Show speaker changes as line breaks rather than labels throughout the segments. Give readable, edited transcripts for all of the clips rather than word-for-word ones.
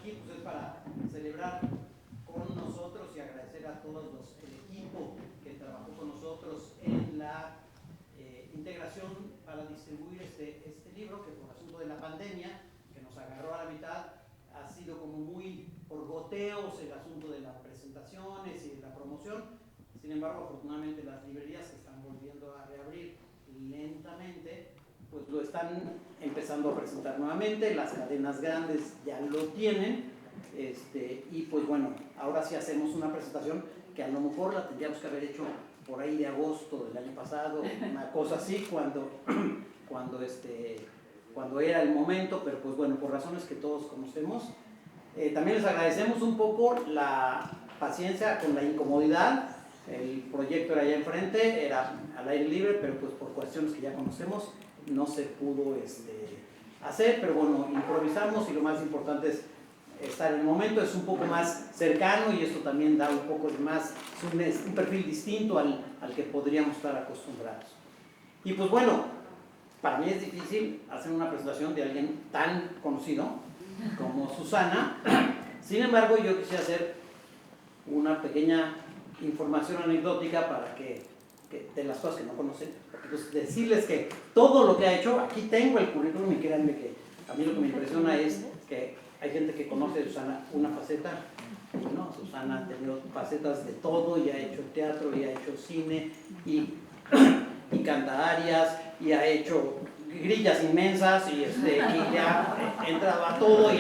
aquí pues es para celebrar con nosotros y agradecer a todos el equipo que trabajó con nosotros en la integración para distribuir este libro, que por asunto de la pandemia, que nos agarró a la mitad, ha sido como muy por goteos el asunto de las presentaciones y de la promoción. Sin embargo, afortunadamente las librerías que están volviendo a reabrir lentamente, pues lo están empezando a presentar nuevamente, las cadenas grandes ya lo tienen, y pues bueno, ahora sí hacemos una presentación que a lo mejor la tendríamos que haber hecho por ahí de agosto del año pasado, una cosa así, cuando era el momento, pero pues bueno, por razones que todos conocemos. También les agradecemos un poco la paciencia con la incomodidad. El proyecto era allá enfrente, era al aire libre, pero pues por cuestiones que ya conocemos no se pudo hacer, pero bueno, improvisamos y lo más importante es estar en el momento, es un poco más cercano y esto también da un poco de más, un perfil distinto al que podríamos estar acostumbrados. Y pues bueno, para mí es difícil hacer una presentación de alguien tan conocido como Susana. Sin embargo, yo quisiera hacer una pequeña información anecdótica para que de las cosas que no conocen, porque pues decirles que todo lo que ha hecho, aquí tengo el currículum y créanme que a mí lo que me impresiona es que hay gente que conoce de Susana una faceta. No, Susana ha tenido facetas de todo y ha hecho teatro y ha hecho cine y canta arias y ha hecho grillas inmensas y ya ha entrado a todo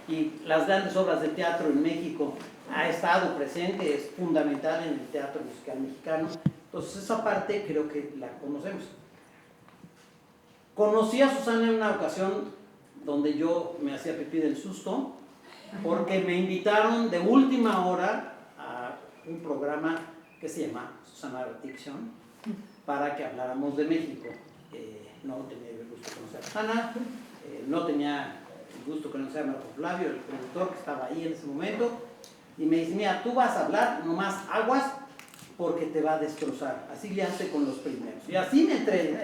y las grandes obras de teatro en México ha estado presente, es fundamental en el teatro musical mexicano. Entonces esa parte creo que la conocemos. Conocí a Susana en una ocasión donde yo me hacía pipí del susto porque me invitaron de última hora a un programa que se llama Susana Fiction para que habláramos de México. No tenía el gusto de conocer a Susana, no tenía el gusto de conocer a Marco Flavio, el productor que estaba ahí en ese momento, y me dice, mira, tú vas a hablar, nomás aguas, porque te va a destrozar. Así le hace con los primeros. Y así me entré.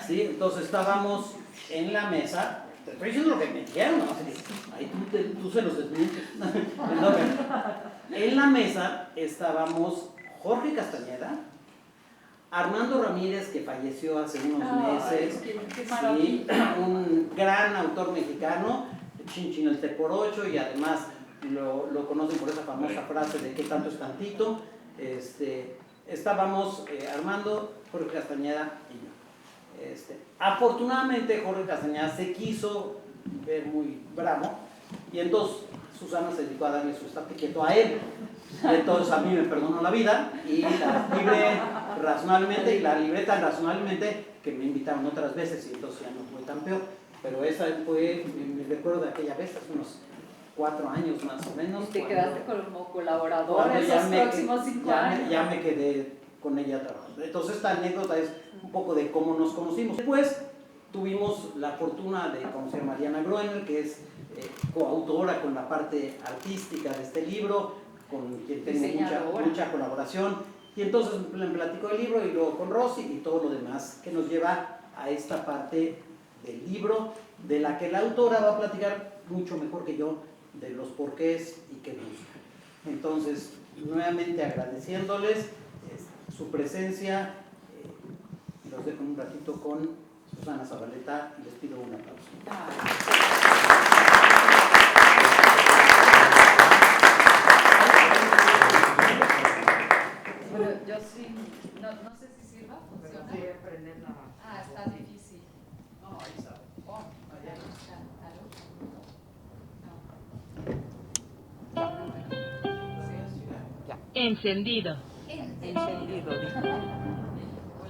¿Sí? Entonces estábamos en la mesa, te estoy diciendo lo que me dijeron, ¿no? Ahí tú se los desmientes. En la mesa estábamos Jorge Castañeda, Armando Ramírez, que falleció hace unos meses, sí, un gran autor mexicano, Chin el Té por Ocho, y además lo conocen por esa famosa frase de ¿qué tanto es tantito? Estábamos Armando, Jorge Castañeda y yo. Afortunadamente Jorge Castañeda se quiso ver muy bravo y entonces Susana se dedicó a darle su estate quieto a él. Y entonces a mí me perdonó la vida y la libré razonablemente y la libré tan razonablemente que me invitaron otras veces y entonces ya no fue tan peor. Pero esa fue mi recuerdo de aquella vez, hace unos 4 años más o menos.
¿Te quedaste como colaborador esos próximos 5 años?
Ya me quedé con ella trabajando. Entonces esta anécdota es un poco de cómo nos conocimos. Después tuvimos la fortuna de conocer a Mariana Groener, que es coautora con la parte artística de este libro, con quien tengo mucha colaboración. Y entonces me platicó el libro y luego con Rosy y todo lo demás que nos lleva a esta parte del libro, de la que la autora va a platicar mucho mejor que yo de los porqués y qué busca. Entonces, nuevamente agradeciéndoles su presencia, los dejo un ratito con Susana Zabaleta y les pido un aplauso.
Bueno, yo sí, no sé si sirva, funciona.
Voy a prender la...
Está difícil.
No, ahí está.
Encendido.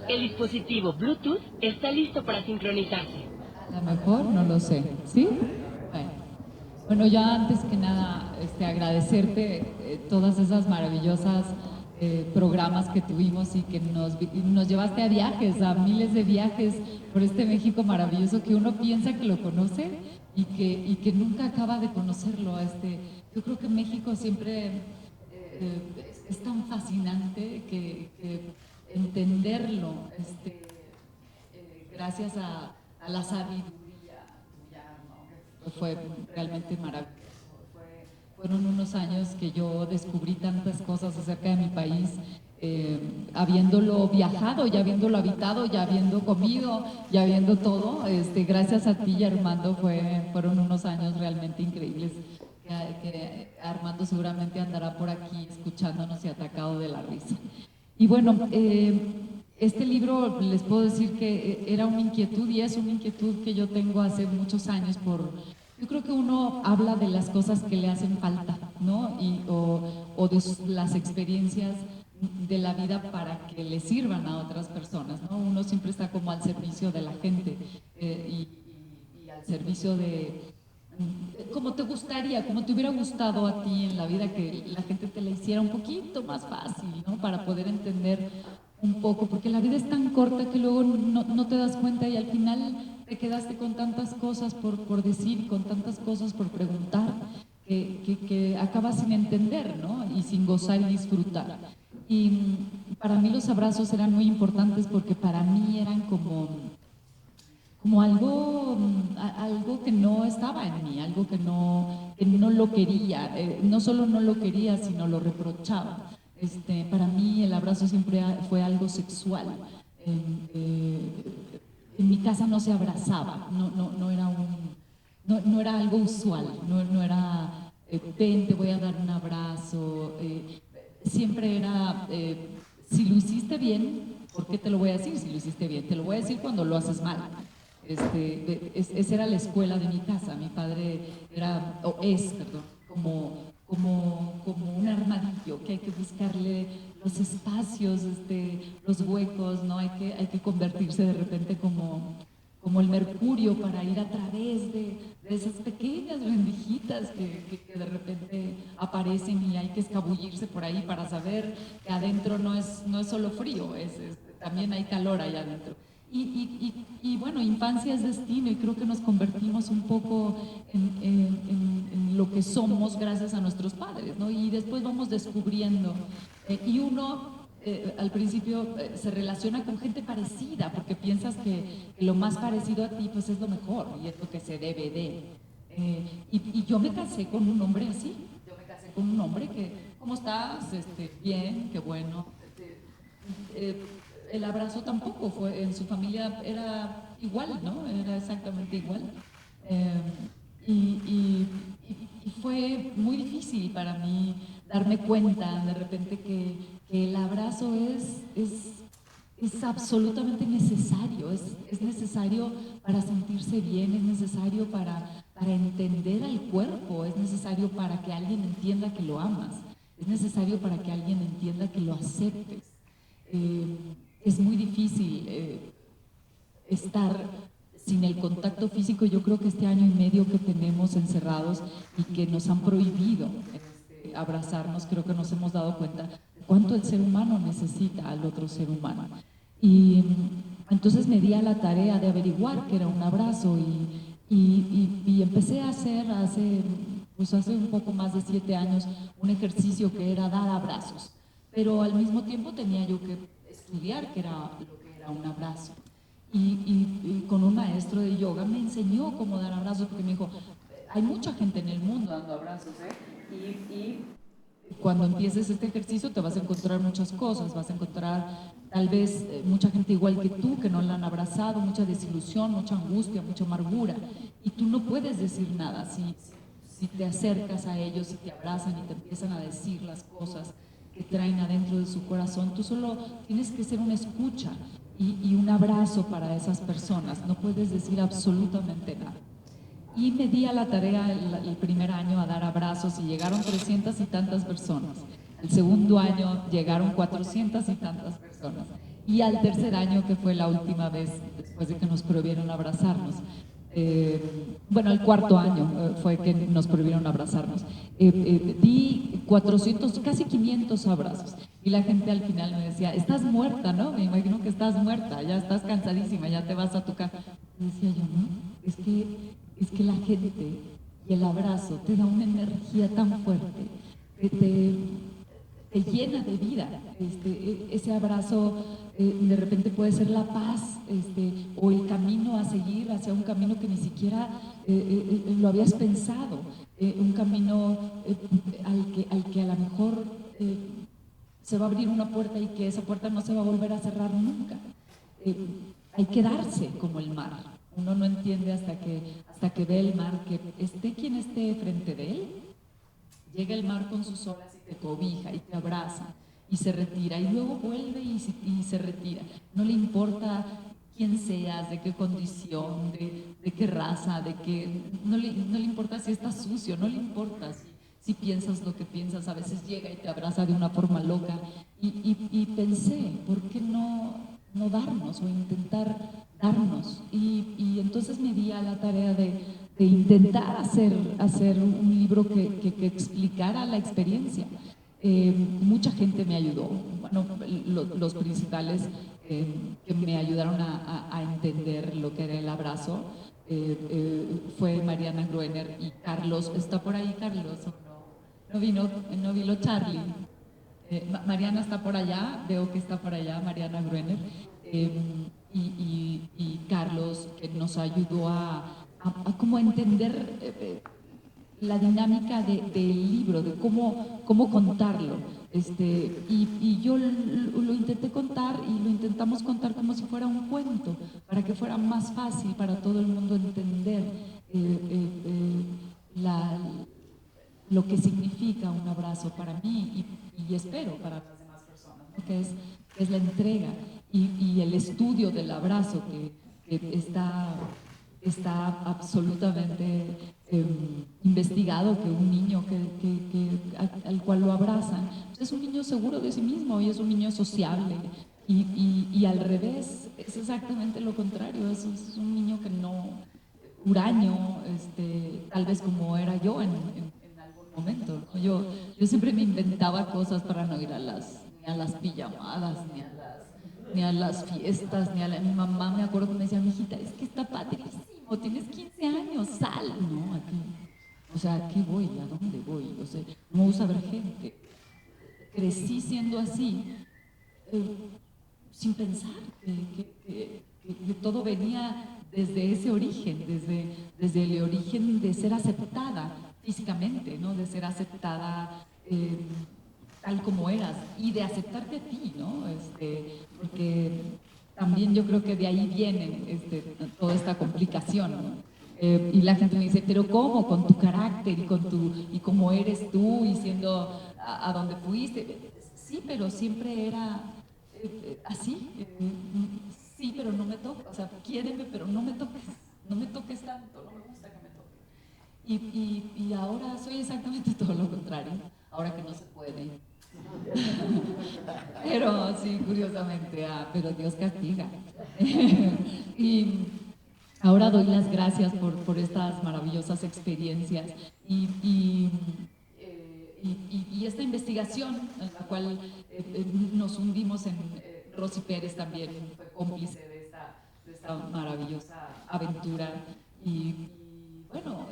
El dispositivo Bluetooth está listo para sincronizarse.
A lo mejor, no lo sé. ¿Sí? Bueno, ya antes que nada, agradecerte todas esas maravillosas programas que tuvimos y que nos llevaste a viajes, a miles de viajes por este México maravilloso que uno piensa que lo conoce y que nunca acaba de conocerlo. Yo creo que México siempre es tan fascinante que entenderlo, gracias a la sabiduría tuya, ¿no? Que fue realmente maravilloso fueron unos años que yo descubrí tantas cosas acerca de mi país, habiéndolo viajado, ya habiéndolo habitado, ya habiendo comido, ya viendo todo. Gracias a ti y Armando fueron unos años realmente increíbles, que Armando seguramente andará por aquí escuchándonos y atacado de la risa. Y bueno, este libro les puedo decir que era una inquietud, y es una inquietud que yo tengo hace muchos años. Yo creo que uno habla de las cosas que le hacen falta, ¿no? O de las experiencias de la vida para que le sirvan a otras personas, ¿no? Uno siempre está como al servicio de la gente y al servicio de, como te gustaría, como te hubiera gustado a ti en la vida, que la gente te la hiciera un poquito más fácil, ¿no? Para poder entender un poco, porque la vida es tan corta que luego no te das cuenta, y al final te quedaste con tantas cosas por decir, con tantas cosas por preguntar, que acabas sin entender, ¿no? Y sin gozar y disfrutar. Y para mí los abrazos eran muy importantes, porque para mí eran como algo que no estaba en mí, algo que no lo quería, no solo no lo quería, sino lo reprochaba. Para mí el abrazo siempre fue algo sexual. En mi casa no se abrazaba, no era algo usual, no era ven, te voy a dar un abrazo. Siempre era, si lo hiciste bien, ¿por qué te lo voy a decir si lo hiciste bien? Te lo voy a decir cuando lo haces mal. Esa era la escuela de mi casa. Mi padre es como un armadillo, que hay que buscarle los espacios, los huecos, ¿no? Hay que convertirse de repente como el mercurio para ir a través de esas pequeñas rendijitas que de repente aparecen, y hay que escabullirse por ahí para saber que adentro no es solo frío, también hay calor allá adentro. Y bueno, infancia es destino, y creo que nos convertimos un poco en lo que somos gracias a nuestros padres, ¿no? Y después vamos descubriendo, y uno al principio se relaciona con gente parecida, porque piensas que lo más parecido a ti pues es lo mejor y es lo que se debe de. Y yo me casé con un hombre así, con un hombre que, ¿cómo estás? Bien, qué bueno. El abrazo tampoco fue, en su familia era igual, ¿no? Era exactamente igual. Y fue muy difícil para mí darme cuenta de repente que el abrazo es absolutamente necesario, es necesario para sentirse bien, es necesario para entender al cuerpo, es necesario para que alguien entienda que lo amas, es necesario para que alguien entienda que lo aceptes. Es muy difícil estar sin el contacto físico. Yo creo que este año y medio que tenemos encerrados y que nos han prohibido abrazarnos, creo que nos hemos dado cuenta de cuánto el ser humano necesita al otro ser humano. Y entonces me di a la tarea de averiguar qué era un abrazo, y empecé a hacer hace un poco más de 7 años un ejercicio que era dar abrazos, pero al mismo tiempo tenía yo que estudiar qué era lo que era un abrazo. Y con un maestro de yoga me enseñó cómo dar abrazos, porque me dijo, hay mucha gente en el mundo dando abrazos, y cuando empieces este ejercicio te vas a encontrar muchas cosas, vas a encontrar tal vez mucha gente igual que tú que no la han abrazado, mucha desilusión, mucha angustia, mucha amargura, y tú no puedes decir nada si te acercas a ellos y te abrazan y te empiezan a decir las cosas que traen adentro de su corazón. Tú solo tienes que ser una escucha y un abrazo para esas personas, no puedes decir absolutamente nada. Y me di a la tarea el primer año a dar abrazos, y llegaron 300 y tantas personas. El segundo año llegaron 400 y tantas personas. Y al tercer año, que fue la última vez después de que nos prohibieron abrazarnos, el cuarto año fue que nos prohibieron abrazarnos, di 400, casi 500 abrazos, y la gente al final me decía, estás muerta, ¿no? Me imagino que estás muerta, ya estás cansadísima, ya te vas a tu casa. Y decía yo, no, es que la gente y el abrazo te da una energía tan fuerte que te llena de vida. Ese abrazo de repente puede ser la paz, o el camino a seguir hacia un camino que ni siquiera lo habías pensado. un camino al que a lo mejor se va a abrir una puerta y que esa puerta no se va a volver a cerrar nunca. Hay que darse como el mar. Uno no entiende hasta que ve el mar, que esté quien esté frente de él, llega el mar con sus olas y te cobija y te abraza y se retira y luego vuelve y se retira. No le importa quién seas, de qué condición, de qué raza, no le importa si estás sucio, no le importa si piensas lo que piensas. A veces llega y te abraza de una forma loca y pensé, ¿por qué no darnos o intentar darnos? Y entonces me di a la tarea de intentar hacer un libro que explicara la experiencia. Mucha gente me ayudó. Bueno, los principales que me ayudaron a entender lo que era el abrazo fue Mariana Gruener y Carlos. ¿Está por ahí Carlos o no? No vino Charlie. Mariana está por allá, veo que está por allá Mariana Gruener. Y Carlos, que nos ayudó a cómo entender la dinámica del libro, de cómo contarlo. Y yo lo intenté contar y lo intentamos contar como si fuera un cuento, para que fuera más fácil para todo el mundo entender lo que significa un abrazo para mí y espero para las demás personas, ¿no? que es la entrega y el estudio del abrazo que está absolutamente investigado, que un niño al cual lo abrazan es un niño seguro de sí mismo y es un niño sociable y al revés es exactamente lo contrario, es un niño que no, huraño, tal vez como era yo en algún momento, ¿no? Yo siempre me inventaba cosas para no ir ni a las pijamadas, ni a las fiestas, mi mamá me acuerdo que me decía, mijita, es que está padrísimo, tienes 15 años, sal, ¿no? Aquí, o sea, ¿a qué voy? ¿A dónde voy? O sea, no me gusta ver gente. Crecí siendo así, sin pensar que todo venía desde ese origen, desde el origen de ser aceptada físicamente, ¿no? De ser aceptada tal como eras y de aceptarte a ti, ¿no? Porque también yo creo que de ahí viene toda esta complicación, ¿no? Y la gente me dice, pero ¿cómo? Con tu carácter y cómo eres tú y siendo a donde fuiste. Sí, pero siempre era así. Sí, pero no me toques. O sea, quiéreme, pero no me toques. No me toques tanto, no me gusta que me toques. Y ahora soy exactamente todo lo contrario. Ahora que no se puede. Pero sí, curiosamente, pero Dios castiga. Y ahora doy las gracias por estas maravillosas experiencias y esta investigación en la cual nos hundimos en Rosy Pérez también fue cómplice de esta maravillosa aventura y bueno,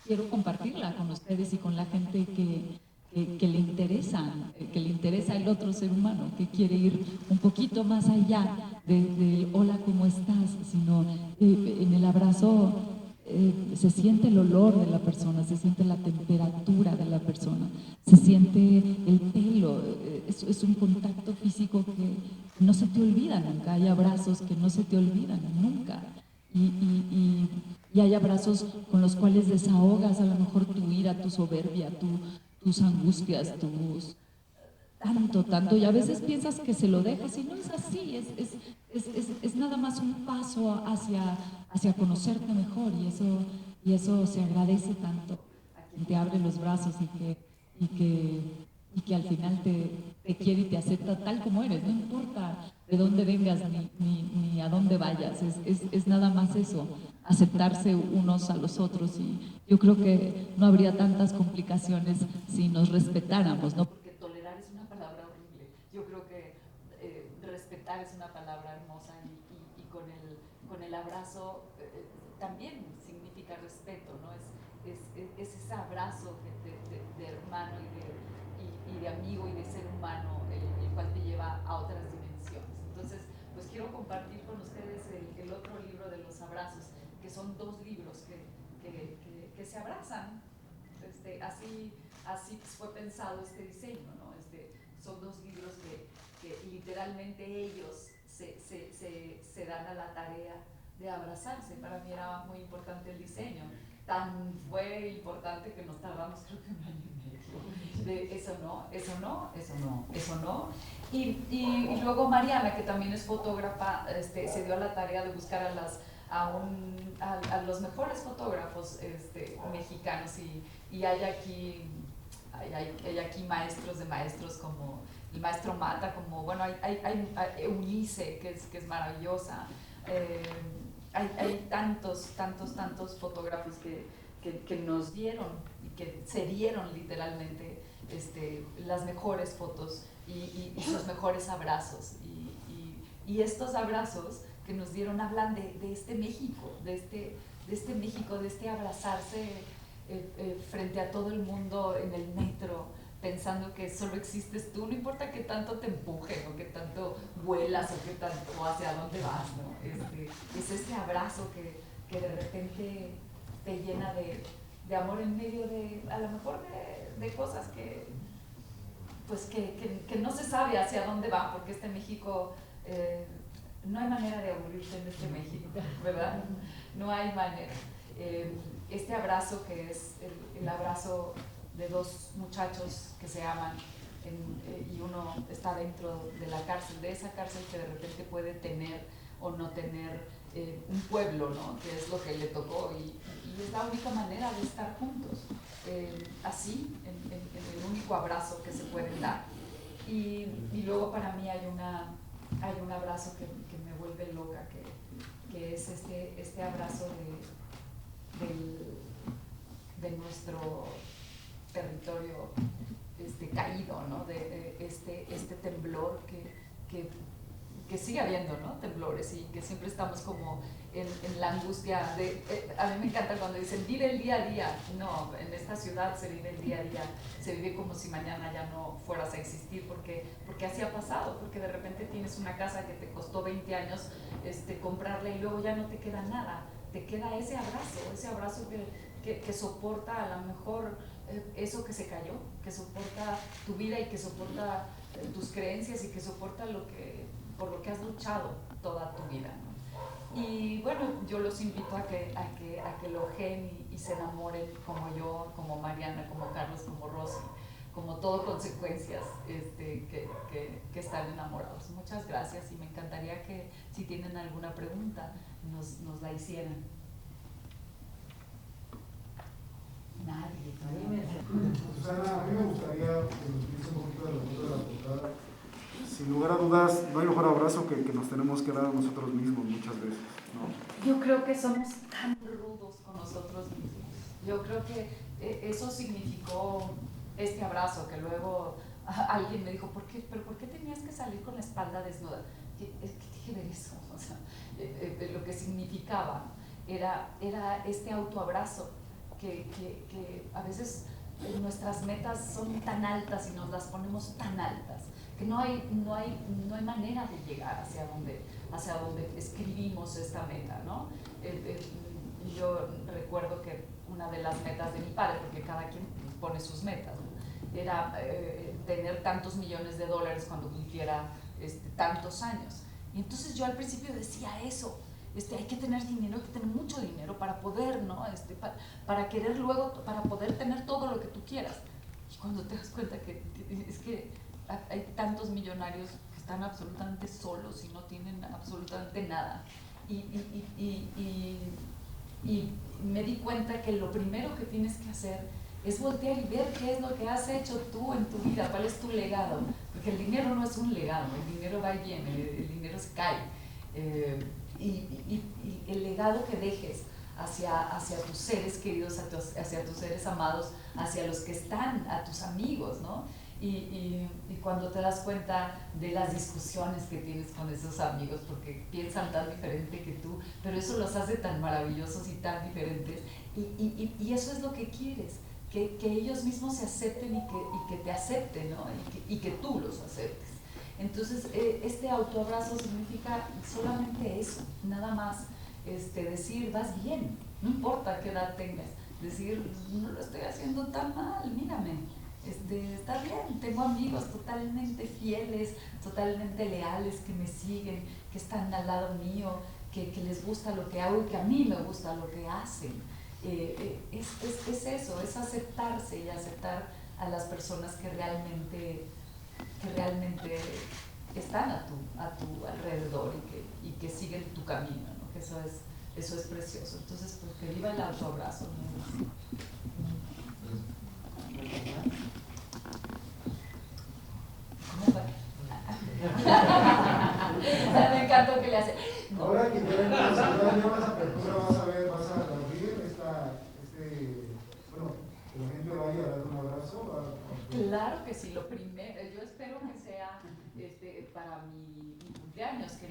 quiero compartirla con ustedes y con la gente que le interesa el otro ser humano, que quiere ir un poquito más allá de hola, ¿cómo estás? Sino en el abrazo se siente el olor de la persona, se siente la temperatura de la persona, se siente el pelo, es un contacto físico que no se te olvida nunca, hay abrazos que no se te olvidan nunca. Y hay abrazos con los cuales desahogas a lo mejor tu ira, tu soberbia, tus angustias, tanto, y a veces piensas que se lo dejas y no es así, es nada más un paso hacia conocerte mejor y eso se agradece tanto a quien te abre los brazos y que al final te quiere y te acepta tal como eres, no importa de dónde vengas ni a dónde vayas, es nada más eso, aceptarse unos a los otros y yo creo que no habría tantas complicaciones si nos respetáramos, ¿no? Porque tolerar es una palabra horrible, yo creo que respetar es una palabra hermosa y con el abrazo también significa respeto, ¿no? Es ese abrazo de hermano y de amigo y de ser humano el cual te lleva a otras dimensiones. Entonces, pues quiero compartir con ustedes el otro libro de los abrazos, que son dos libros que se abrazan
así fue pensado este diseño, ¿no? Son 2 libros que literalmente ellos se dan a la tarea de abrazarse. Para mí era muy importante el diseño. Tan fue importante que nos tardamos creo que 1 año y medio. De eso no, eso no, eso no, eso no. Y luego Mariana, que también es fotógrafa, se dio a la tarea de buscar a los mejores fotógrafos mexicanos y hay aquí maestros de maestros como el maestro Mata, como, bueno, hay Eunice, que es maravillosa. Hay tantos fotógrafos que nos dieron y que se dieron literalmente las mejores fotos y sus mejores abrazos. Y estos abrazos que nos dieron hablan de este México, de este México, de este abrazarse frente a todo el mundo en el metro, pensando que solo existes tú, no importa qué tanto te empujen o qué tanto vuelas o hacia dónde vas, ¿no? Es este abrazo que de repente te llena de amor en medio de, a lo mejor de cosas que no se sabe hacia dónde va, porque este México, no hay manera de aburrirse en este México, ¿verdad? No hay manera. Este abrazo que es el abrazo de 2 muchachos que se aman y uno está dentro de la cárcel, de esa cárcel que de repente puede tener o no tener un pueblo, ¿no? Que es lo que le tocó y es la única manera de estar juntos, así, en el único abrazo que se pueden dar. Y luego para mí hay un abrazo que me vuelve loca, que es este abrazo de nuestro territorio caído, ¿no? De este temblor que sigue habiendo, ¿no? Temblores y que siempre estamos como en la angustia a mí me encanta cuando dicen vive el día a día. No, en esta ciudad se vive el día a día, se vive como si mañana ya no fueras a existir, porque así ha pasado, porque de repente tienes una casa que te costó 20 años comprarla y luego ya no te queda nada, te queda ese abrazo que soporta a lo mejor eso que se cayó, que soporta tu vida y que soporta tus creencias y que soporta por lo que has luchado toda tu vida, ¿no? Y bueno, yo los invito a que lo ojeen y se enamoren como yo, como Mariana, como Carlos, como Rosy, como todo consecuencias que están enamorados. Muchas gracias y me encantaría que si tienen alguna pregunta nos la hicieran. Nadie.
Susana, a mí me gustaría que nos dice un poquito de la foto de la portada. Sin lugar a dudas, no hay mejor abrazo que nos tenemos que dar a nosotros mismos muchas veces, ¿no?
Yo creo que somos tan rudos con nosotros mismos. Yo creo que eso significó este abrazo, que luego alguien me dijo, ¿por qué tenías que salir con la espalda desnuda? ¿Qué dije ver eso? O sea, lo que significaba era este autoabrazo que a veces nuestras metas son tan altas y nos las ponemos tan altas que no hay manera de llegar hacia donde escribimos esta meta, ¿no? Yo recuerdo que una de las metas de mi padre, porque cada quien pone sus metas, ¿no? Era tener tantos millones de dólares cuando cumpliera tantos años. Y entonces yo al principio decía eso. Hay que tener dinero, hay que tener mucho dinero para poder, ¿no? Para querer luego, para poder tener todo lo que tú quieras. Y cuando te das cuenta que es que hay tantos millonarios que están absolutamente solos y no tienen absolutamente nada. Y me di cuenta que lo primero que tienes que hacer es voltear y ver qué es lo que has hecho tú en tu vida, cuál es tu legado. Porque el dinero no es un legado, el dinero va y viene, el dinero se cae. Y el legado que dejes hacia tus seres queridos, hacia tus seres amados, hacia los que están, a tus amigos, ¿no? Y cuando te das cuenta de las discusiones que tienes con esos amigos, porque piensan tan diferente que tú, pero eso los hace tan maravillosos y tan diferentes, y eso es lo que quieres, que ellos mismos se acepten y que te acepten, ¿no? Y que tú los aceptes. Entonces, este autoabrazo significa solamente eso, nada más decir, vas bien, no importa qué edad tengas, decir, no lo estoy haciendo tan mal, mírame, está bien, tengo amigos totalmente fieles, totalmente leales, que me siguen, que están al lado mío, que les gusta lo que hago y que a mí me gusta lo que hacen. Es eso, es aceptarse y aceptar a las personas que realmente están a tu alrededor y que siguen tu camino, ¿no? Que eso es precioso. Entonces, pues que viva el autoabrazo, ¿no? ¿Cómo va? Me encantó que le hace. No.
Ahora que tenemos más apertura, vas a abrir bueno, que la gente vaya a dar un abrazo.
Claro que sí, lo primero, yo espero que sea para mi cumpleaños, que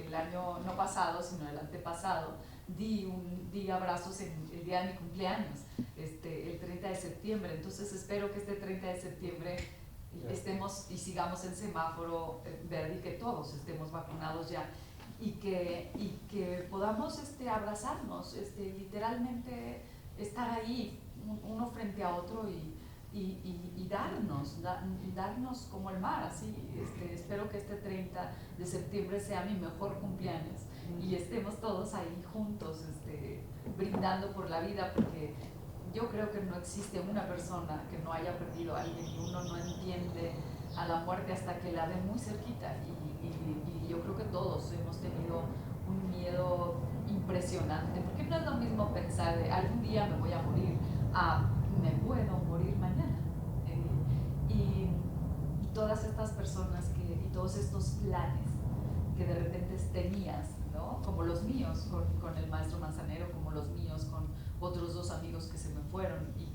el año no pasado, sino el antepasado, di abrazos el día de mi cumpleaños, el 30 de septiembre. Entonces espero que este 30 de septiembre estemos y sigamos en semáforo verde y que todos estemos vacunados ya y que podamos abrazarnos, literalmente estar ahí uno frente a otro y darnos como el mar, así. Espero que este 30 de septiembre sea mi mejor cumpleaños y estemos todos ahí juntos, brindando por la vida, porque yo creo que no existe una persona que no haya perdido a alguien y uno no entiende a la muerte hasta que la ve muy cerquita y yo creo que todos hemos tenido un miedo impresionante, porque no es lo mismo pensar de algún día me voy a morir a me puedo morir mañana. Y todas estas personas y todos estos planes que de repente tenías, ¿no? Como los míos con el maestro Manzanero, como los míos con otros dos amigos que se me fueron y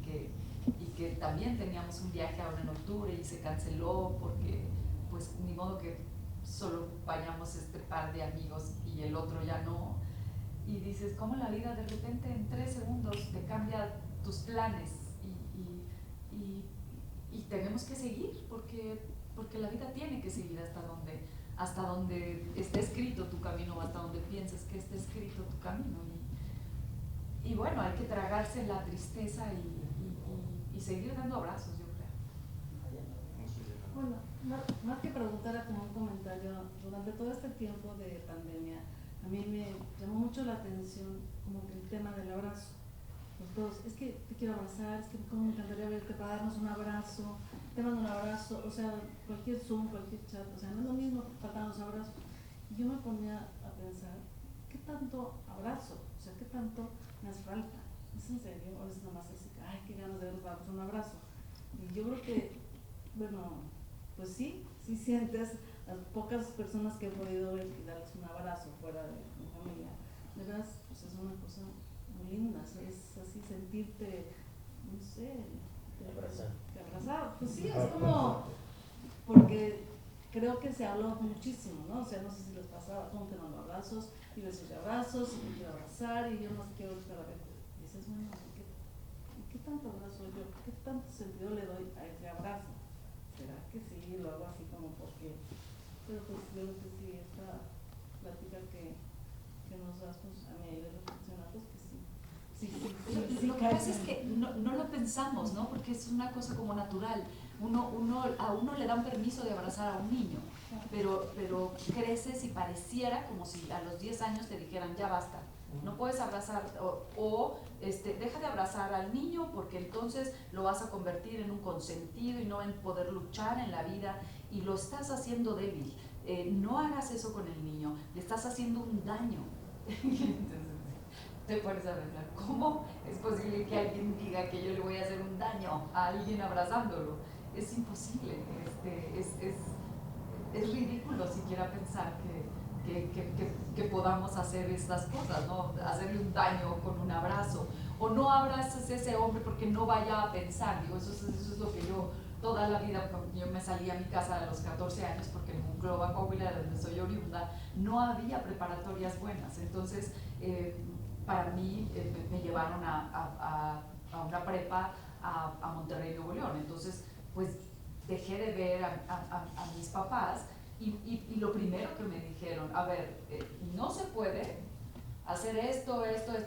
que también teníamos un viaje ahora en octubre y se canceló porque pues ni modo que solo vayamos par de amigos y el otro ya no. Y dices, ¿cómo la vida de repente en 3 segundos te cambia tus planes? Y tenemos que seguir porque la vida tiene que seguir hasta donde esté escrito tu camino, hasta donde pienses que esté escrito tu camino. Y bueno, hay que tragarse la tristeza y seguir dando abrazos, yo creo.
Bueno, más que preguntar, como un comentario, durante todo este tiempo de pandemia, a mí me llamó mucho la atención como que el tema del abrazo. Los dos, es que te quiero abrazar, es que como me encantaría verte para darnos un abrazo, te mando un abrazo, o sea, cualquier Zoom, cualquier chat, o sea, no es lo mismo para darnos abrazos. Y yo me ponía a pensar, ¿qué tanto abrazo? O sea, ¿qué tanto me hace falta? ¿Es en serio? ¿O es nomás así, ay, qué ganas de darnos un abrazo? Y yo creo que, bueno, pues sí sientes, las pocas personas que he podido ver y darles un abrazo fuera de mi familia, de verdad, pues es una cosa muy linda, es así sentirte, no sé, abrazado. Pues sí, es como, porque creo que se habló muchísimo, ¿no? O sea, no sé si les pasaba, como te mando abrazos y besos y abrazos y me quiero abrazar y yo más quiero estar a ver. Y dices, bueno, ¿qué tanto abrazo yo? ¿Qué tanto sentido le doy a ese abrazo? ¿Será que sí? Lo hago así como porque, pero pues yo creo que sí, esta plática que nos das, pues a mí de reflexionar, pues que sí. Sí,
lo que pasa es que no lo pensamos, ¿no? Porque es una cosa como natural. A uno le dan permiso de abrazar a un niño, pero creces y pareciera como si a los 10 años te dijeran, ya basta, no puedes abrazar, deja de abrazar al niño porque entonces lo vas a convertir en un consentido y no en poder luchar en la vida y lo estás haciendo débil. No hagas eso con el niño, le estás haciendo un daño. Entonces, te pones a pensar, ¿cómo es posible que alguien diga que yo le voy a hacer un daño a alguien abrazándolo? Es imposible, es ridículo siquiera pensar que podamos hacer estas cosas, ¿no? Hacerle un daño con un abrazo, o no abraces a ese hombre porque no vaya a pensar. Digo, eso es lo que yo, toda la vida, yo me salí a mi casa a los 14 años porque en Monclova, Coahuila, donde soy oriunda, no había preparatorias buenas. Entonces, para mí me llevaron a una prepa a Monterrey, Nuevo León. Entonces, pues dejé de ver a mis papás y lo primero que me dijeron, a ver, no se puede hacer esto.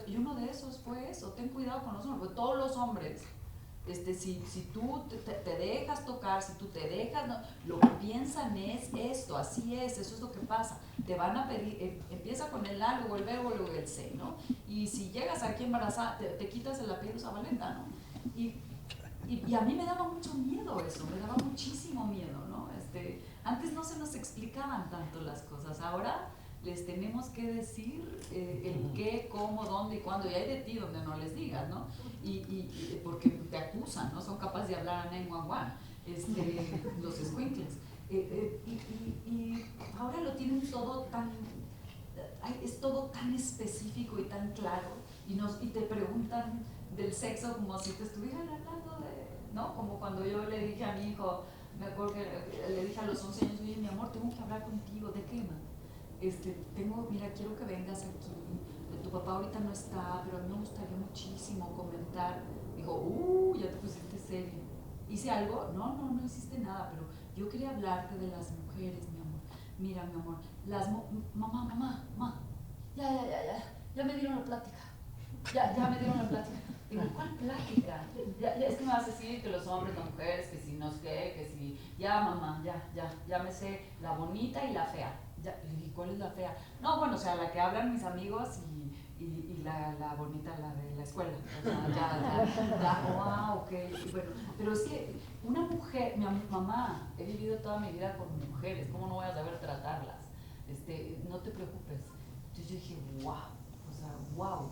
Y uno de esos fue eso, ten cuidado con los hombres, porque todos los hombres, si tú te dejas tocar, si tú te dejas, no, lo que piensan es esto, así es, eso es lo que pasa. Te van a pedir, empieza con el A, luego el B, luego el C, ¿no? Y si llegas aquí embarazada, te quitas el apellido Zabaleta, ¿no? Y a mí me daba mucho miedo eso, me daba muchísimo miedo, ¿no? Antes no se nos explicaban tanto las cosas, ahora les tenemos que decir el qué, cómo, dónde y cuándo, y hay de ti donde no les digas, ¿no? Y porque te acusan, ¿no? Son capaces de hablar a 911, los escuincles. Y ahora lo tienen todo tan, es todo tan específico y tan claro, y te preguntan del sexo como si te estuvieran hablando de, ¿no? Como cuando yo le dije a mi hijo, me acuerdo que le dije a los 11 años, oye, mi amor, tengo que hablar contigo, ¿de qué, man? Mira, quiero que vengas aquí, tu papá ahorita no está, pero a mí me gustaría muchísimo comentar. Digo, ya te pusiste serio. ¿Hice algo? No hiciste nada, pero yo quería hablarte de las mujeres, mi amor. Mira, mi amor, mamá, ya me dieron la plática. Ya me dieron la plática. Digo, ¿cuál plática? Es que me vas a decir que los hombres, las mujeres, que si no sé qué, que si... Ya, mamá, ya me sé la bonita y la fea. ¿Y cuál es la fea? No, bueno, o sea, la que hablan mis amigos y la bonita, la de la escuela. O sea, ok. Bueno, pero es que una mujer, mi mamá, he vivido toda mi vida con mujeres, ¿cómo no voy a saber tratarlas? No te preocupes. Entonces yo dije, wow.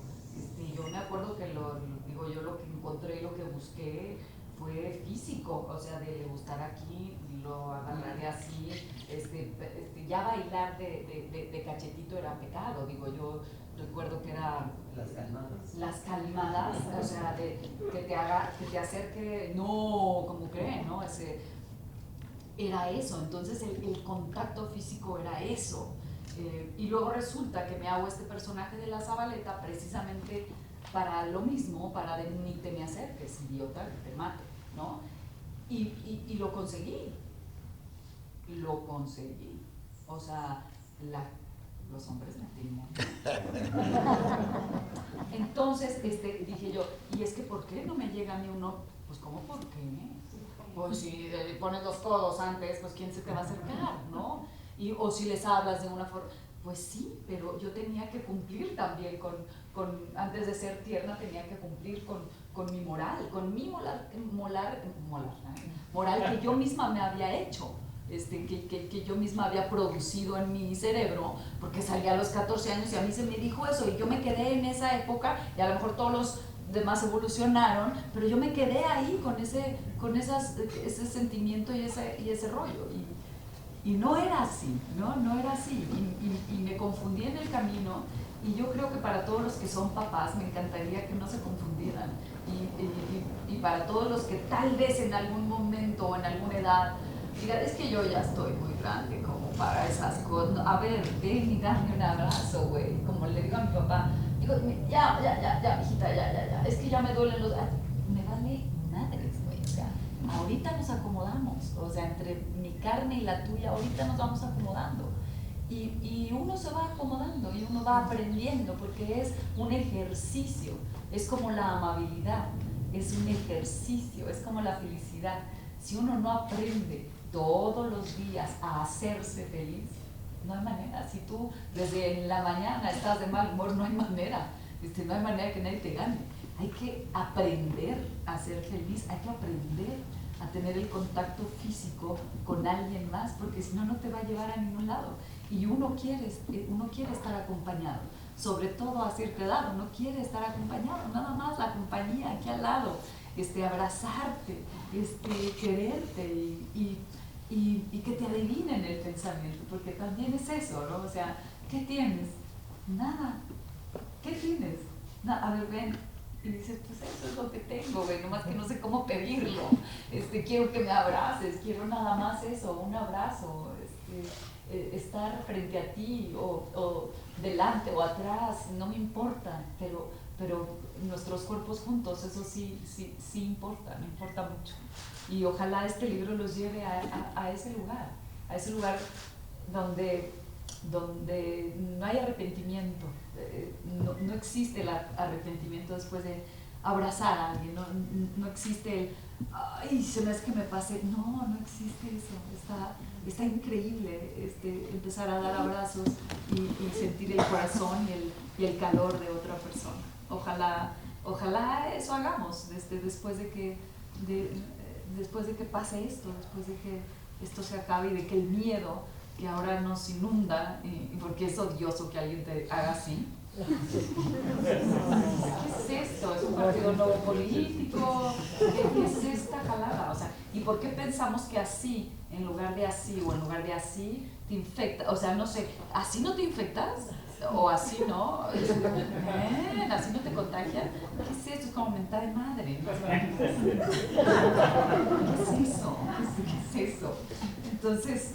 Yo me acuerdo que yo lo que encontré, lo que busqué fue físico, o sea, de gustar aquí, lo agarraré así, ya bailar de cachetito era pecado, yo recuerdo que era las calmadas, o sea, que te acerque, no, como creen, ¿no? Era eso, entonces el contacto físico era eso. Y luego resulta que me hago este personaje de la Zabaleta precisamente para lo mismo, para de ni te me acerques, idiota, que te mate, ¿no? Y lo conseguí. O sea, los hombres me timan. Entonces dije yo, y es que ¿por qué no me llega a mí uno? Pues ¿cómo por qué? Pues si pones los codos antes, pues ¿quién se te va a acercar, no? O si les hablas de una forma, pues sí, pero yo tenía que cumplir también antes de ser tierna tenía que cumplir con mi moral, con mi moral que yo misma me había hecho, que yo misma había producido en mi cerebro, porque salí a los 14 años y a mí se me dijo eso y yo me quedé en esa época y a lo mejor todos los demás evolucionaron, pero yo me quedé ahí con ese sentimiento y ese rollo. Y no era así, no era así, y me confundí en el camino, y yo creo que para todos los que son papás me encantaría que no se confundieran, y para todos los que tal vez en algún momento o en alguna edad digan, es que yo ya estoy muy grande como para esas cosas, a ver, ven y dame un abrazo, güey, como le digo a mi papá, digo, ya, hijita, ya, es que ya me duelen los... Me vale madres, güey, o sea, ahorita nos acomodamos, o sea, entre mi carne y la tuya, ahorita nos vamos acomodando. Y uno se va acomodando y uno va aprendiendo porque es un ejercicio, es como la amabilidad, es un ejercicio, es como la felicidad. Si uno no aprende todos los días a hacerse feliz, no hay manera. Si tú desde la mañana estás de mal humor, no hay manera, no hay manera que nadie te gane. Hay que aprender a ser feliz, hay que aprender a tener el contacto físico con alguien más, porque si no, no te va a llevar a ningún lado. Y uno quiere estar acompañado, sobre todo a cierta edad, uno quiere estar acompañado, nada más la compañía aquí al lado, abrazarte, quererte y que te adivinen el pensamiento, porque también es eso, ¿no? O sea, ¿qué tienes? Nada. ¿Qué tienes? A ver, ven. Y dices, pues eso es lo que tengo, güey, nomás que no sé cómo pedirlo. Quiero que me abraces, quiero nada más eso, un abrazo, estar frente a ti o delante o atrás, no me importa, pero nuestros cuerpos juntos, eso sí importa, me importa mucho. Y ojalá este libro los lleve a ese lugar donde donde no hay arrepentimiento, no existe el arrepentimiento después de abrazar a alguien, no existe el, ay, se me hace que me pase, no existe eso, está increíble empezar a dar abrazos y sentir el corazón y el calor de otra persona. Ojalá eso hagamos después de que pase esto, después de que esto se acabe y de que el miedo que ahora nos inunda, porque es odioso que alguien te haga así. ¿Qué es esto? ¿Es un partido nuevo político? ¿Qué es esta jalada? O sea, ¿y por qué pensamos que así, en lugar de así o en lugar de así, te infecta? O sea, no sé, ¿así no te infectas? ¿O así no? ¿Así no te contagia? ¿Qué es esto? Es como mentar de madre, ¿no? ¿Qué es eso? ¿Qué es eso? Entonces,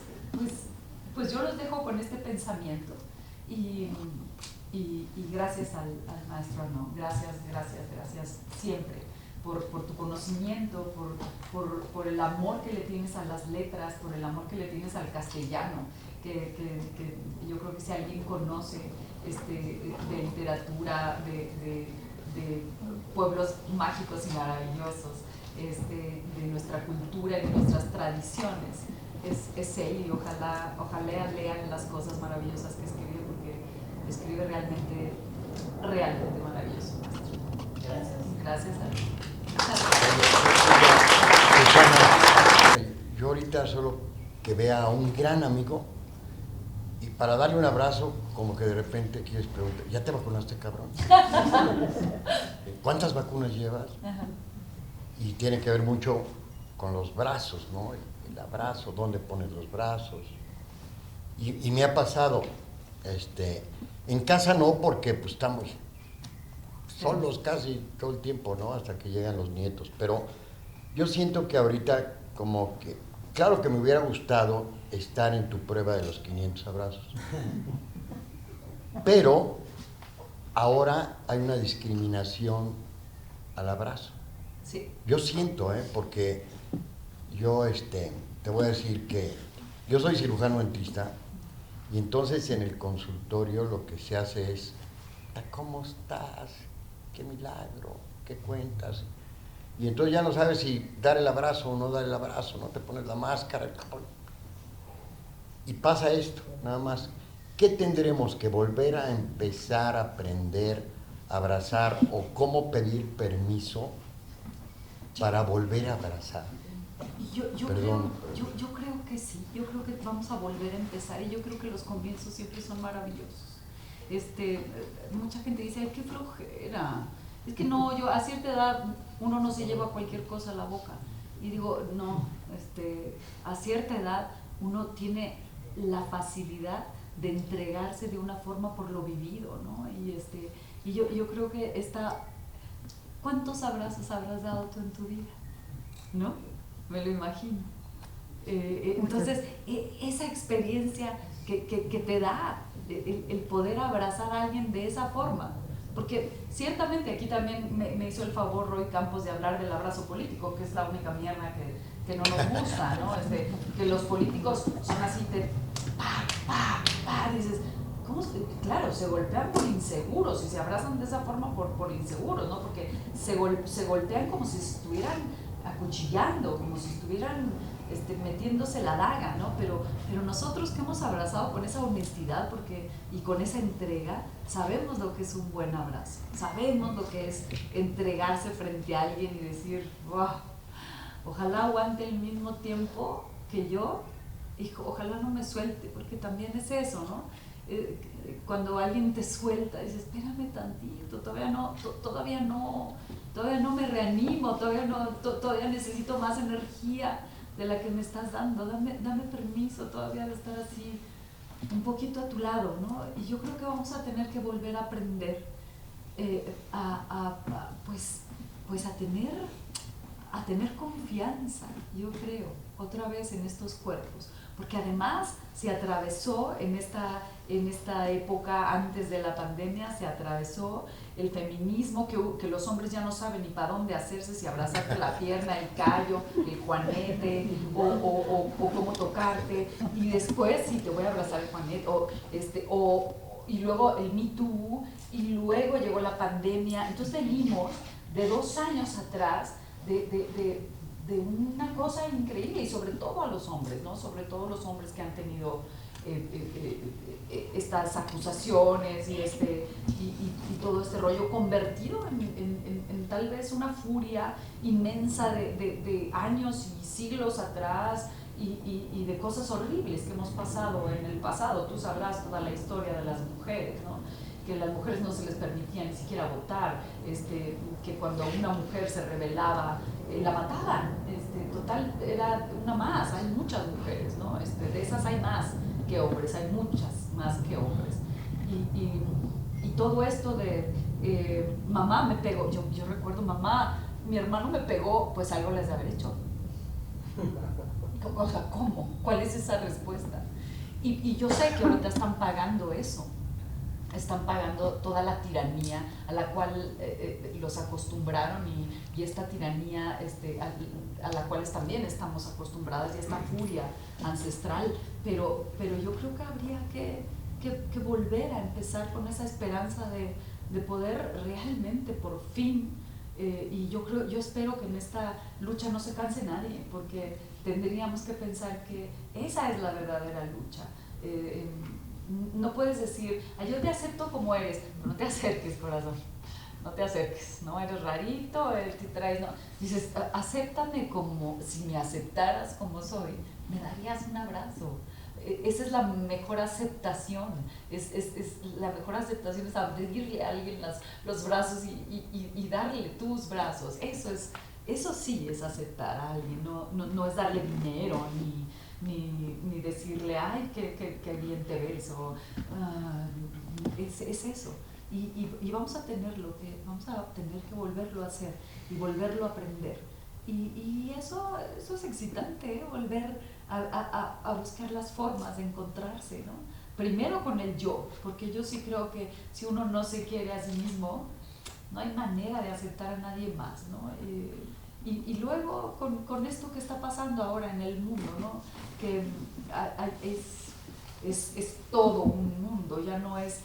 pues yo los dejo con este pensamiento y gracias al maestro Arnaud, gracias siempre por tu conocimiento, por el amor que le tienes a las letras, por el amor que le tienes al castellano, que yo creo que si alguien conoce de literatura, de pueblos mágicos y maravillosos, de nuestra cultura y de nuestras tradiciones, es él, y ojalá lean las cosas maravillosas que escribe, porque escribe realmente maravilloso. Gracias a ti.
Yo ahorita solo que vea a un gran amigo y para darle un abrazo, como que de repente quieres preguntar, ¿ya te vacunaste, cabrón? ¿Cuántas vacunas llevas?
Ajá.
Y tiene que ver mucho con los brazos, ¿no? El abrazo, dónde pones los brazos. Y me ha pasado, en casa no, porque pues estamos solos casi todo el tiempo, ¿no? Hasta que llegan los nietos. Pero yo siento que ahorita como que, claro que me hubiera gustado estar en tu prueba de los 500 abrazos. Pero ahora hay una discriminación al abrazo.
Sí.
Yo siento, porque yo te voy a decir que yo soy cirujano dentista y entonces en el consultorio lo que se hace es, ¿cómo estás? ¡Qué milagro! ¿Qué cuentas? Y entonces ya no sabes si dar el abrazo o no dar el abrazo, no te pones la máscara. Y pasa esto, nada más. ¿Qué tendremos que volver a empezar a aprender a abrazar o cómo pedir permiso para volver a abrazar?
Yo creo que sí, yo creo que vamos a volver a empezar y yo creo que los comienzos siempre son maravillosos. Mucha gente dice, ay, qué flojera, es que no, yo a cierta edad uno no se lleva cualquier cosa a la boca. Y digo, no, a cierta edad uno tiene la facilidad de entregarse de una forma por lo vivido, ¿no? Y yo creo que ¿cuántos abrazos habrás dado tú en tu vida? ¿No? Me lo imagino. Entonces, esa experiencia que te da el poder abrazar a alguien de esa forma, porque ciertamente aquí también me hizo el favor Roy Campos de hablar del abrazo político, que es la única mierda que no nos gusta, ¿no? Que los políticos son así, dices, ¿cómo? Claro, se golpean por inseguros y se abrazan de esa forma por inseguros, ¿no? Porque se golpean como si estuvieran acuchillando, como si estuvieran metiéndose la daga, ¿no? Pero nosotros que hemos abrazado con esa honestidad y con esa entrega, sabemos lo que es un buen abrazo, sabemos lo que es entregarse frente a alguien y decir, wow, ojalá aguante el mismo tiempo que yo, y ojalá no me suelte, porque también es eso, ¿no? Cuando alguien te suelta, dices, espérame tantito, todavía no me reanimo, todavía necesito más energía de la que me estás dando, dame permiso todavía de estar así un poquito a tu lado, ¿no? Y yo creo que vamos a tener que volver a aprender pues a tener a tener confianza, yo creo, otra vez en estos cuerpos, porque además se atravesó en esta época antes de la pandemia, se atravesó el feminismo, que los hombres ya no saben ni para dónde hacerse, si abrazarte la pierna, el callo, el juanete, o cómo tocarte, y después sí, te voy a abrazar el juanete, y luego el Me Too, y luego llegó la pandemia. Entonces venimos de 2 años atrás de una cosa increíble, y sobre todo a los hombres, ¿no? Sobre todo los hombres que han tenido estas acusaciones y todo este rollo convertido en tal vez una furia inmensa de años y siglos atrás, y de cosas horribles que hemos pasado en el pasado. Tú sabrás toda la historia de las mujeres, ¿no? Que las mujeres no se les permitía ni siquiera votar, que cuando una mujer se rebelaba, la mataban. Total, era una más, hay muchas mujeres, ¿no? De esas hay más que hombres, hay muchas más que hombres. Y todo esto de mamá me pegó, yo recuerdo, mamá, mi hermano me pegó, pues algo les de haber hecho. O sea, ¿cómo? ¿Cuál es esa respuesta? Y yo sé que ahorita están pagando eso. Están pagando toda la tiranía a la cual los acostumbraron, y esta tiranía a la cual también estamos acostumbradas, y esta furia ancestral, pero yo creo que habría que volver a empezar con esa esperanza de poder realmente por fin, y yo espero que en esta lucha no se canse nadie, porque tendríamos que pensar que esa es la verdadera lucha. No puedes decir, yo te acepto como eres, pero no te acerques, corazón, no te acerques, ¿no? Eres rarito, te traes, ¿no? Dices, acéptame como, si me aceptaras como soy, me darías un abrazo. Esa es la mejor aceptación, la mejor aceptación es abrirle a alguien los brazos y darle tus brazos. Eso sí es aceptar a alguien, no es darle dinero, ni decirle, ay, qué bien te ves, es eso. Y vamos a tener que volverlo a hacer y volverlo a aprender. Y eso es excitante, ¿eh? Volver a buscar las formas de encontrarse, ¿no? Primero con el yo, porque yo sí creo que si uno no se quiere a sí mismo, no hay manera de aceptar a nadie más, ¿no? Y luego con esto que está pasando ahora en el mundo, ¿no? Que es todo un mundo, ya no es,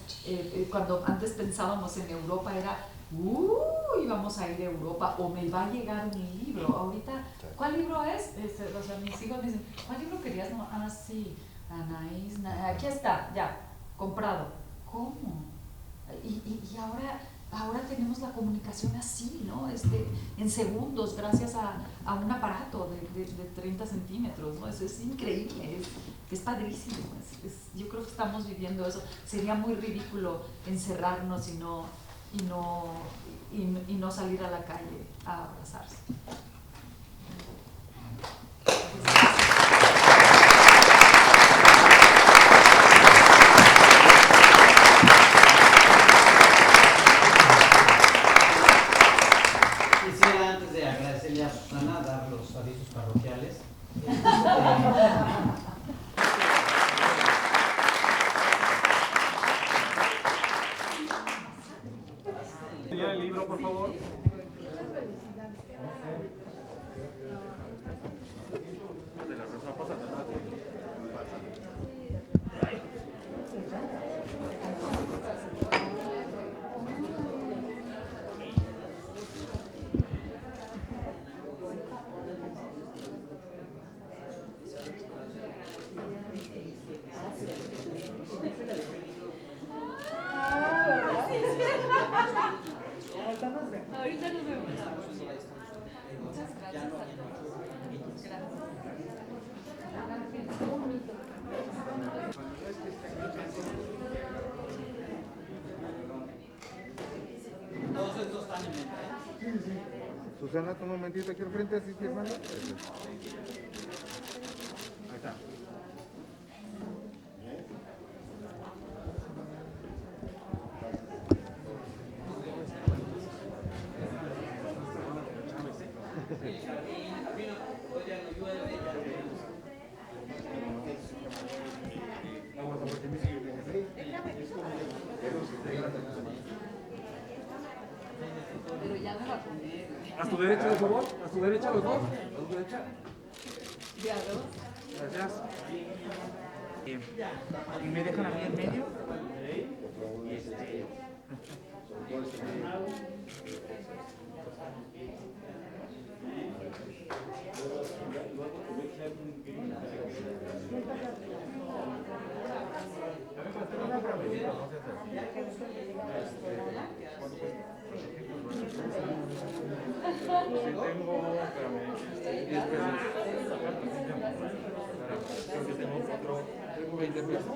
cuando antes pensábamos en Europa era, vamos a ir a Europa, o me va a llegar un libro. Ahorita, ¿cuál libro es? O sea, mis hijos me dicen, ¿cuál libro querías? No, sí, Anaís, aquí está, ya, comprado. ¿Cómo? Y ahora tenemos la comunicación así, ¿no? En segundos, gracias a un aparato de 30 centímetros, ¿no? Eso es increíble, es padrísimo. Yo creo que estamos viviendo eso. Sería muy ridículo encerrarnos y no salir a la calle a abrazarse.
Quisiera, antes de agradecerle a Susana, dar los avisos parroquiales.
Ya el libro, por favor.
Ahorita nos vemos. Muchas gracias a todos.
Todos estos están en venta, ¿eh?
Susana, toma un momentito aquí al frente, así que hermano. Ahí está.
Sí.
A tu derecha, por favor. A tu derecha, los dos. A tu derecha. Gracias. Y me dejan a mí en medio. Tengo 20 pesos.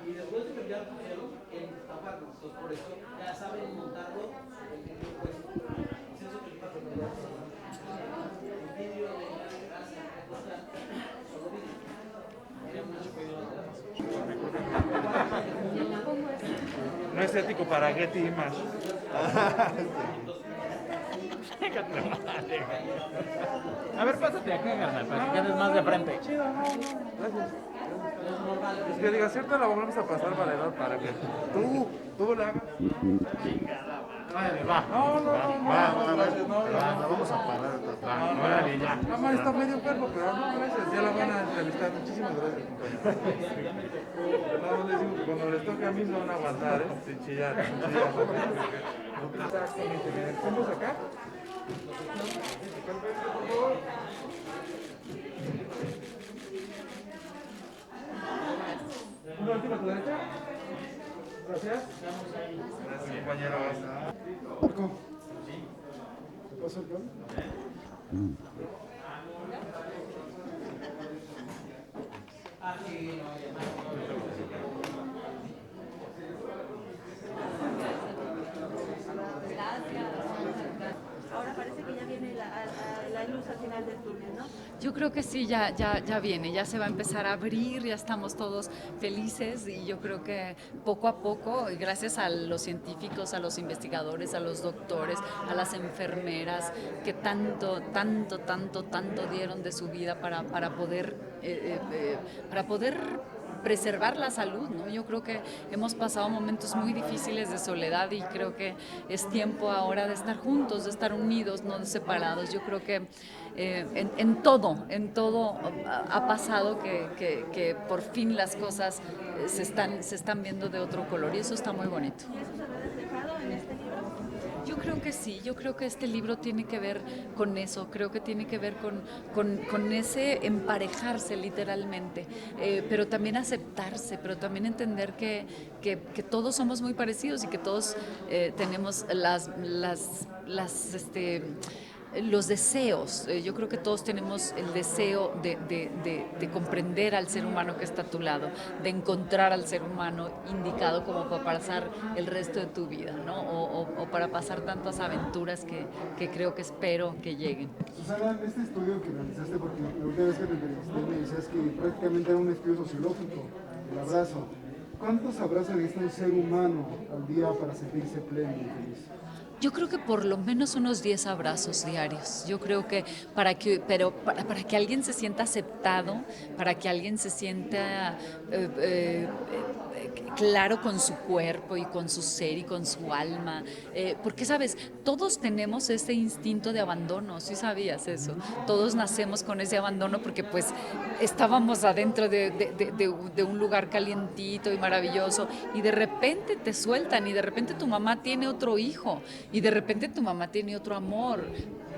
Y después de que ya pusieron en taparnos, entonces por eso ya saben montarlo el video puesto. Es eso que pasa con el vídeo de la grasa que cuesta solo vídeo. Había mucho cuidado.
No es ético para Getty Image.
A ver, pásate acá, carnal, para que quedes más de frente.
Gracias. Es que diga, cierto, la vamos a pasar valedor para que tú le hagas.
Va.
No, gracias, no.
La vamos a parar.
Órale, ya.
Mamá está medio enfermo, pero no, gracias. Ya la van a entrevistar. Muchísimas gracias, compañero. Nada más les digo que cuando les toque a mí no van a aguantar, sin chillar. Exactamente. ¿Estamos acá? Una última a tu derecha. Gracias. Gracias, compañeros.
Marco, ¿te pasa el plan?
Ahora parece que ya viene la luz al final del túnel, ¿no?
Yo creo que sí, ya viene, ya se va a empezar a abrir, ya estamos todos felices y yo creo que poco a poco, gracias a los científicos, a los investigadores, a los doctores, a las enfermeras que tanto dieron de su vida para poder preservar la salud, ¿no? Yo creo que hemos pasado momentos muy difíciles de soledad y creo que es tiempo ahora de estar juntos, de estar unidos, no separados. Yo creo que en todo ha pasado que por fin las cosas se están viendo de otro color y eso está muy bonito.
¿Y eso se ve reflejado en este libro?
Yo creo que sí, yo creo que este libro tiene que ver con eso, creo que tiene que ver con ese emparejarse literalmente, pero también aceptarse, pero también entender que todos somos muy parecidos y que todos tenemos los deseos. Yo creo que todos tenemos el deseo de comprender al ser humano que está a tu lado, de encontrar al ser humano indicado como para pasar el resto de tu vida, ¿no? O para pasar tantas aventuras que creo que espero que lleguen.
Susana, este estudio que realizaste, porque la última vez que te entrevisté me decías que prácticamente era un estudio sociológico, el abrazo. ¿Cuántos abrazos necesita un ser humano al día para sentirse pleno y feliz?
Yo creo que por lo menos unos 10 abrazos diarios. Yo creo que para que alguien se sienta aceptado, para que alguien se sienta claro con su cuerpo y con su ser y con su alma. Porque, ¿sabes? Todos tenemos ese instinto de abandono, ¿sí sabías eso? Todos nacemos con ese abandono porque pues estábamos adentro de un lugar calientito y maravilloso y de repente te sueltan y de repente tu mamá tiene otro hijo y de repente tu mamá tiene otro amor,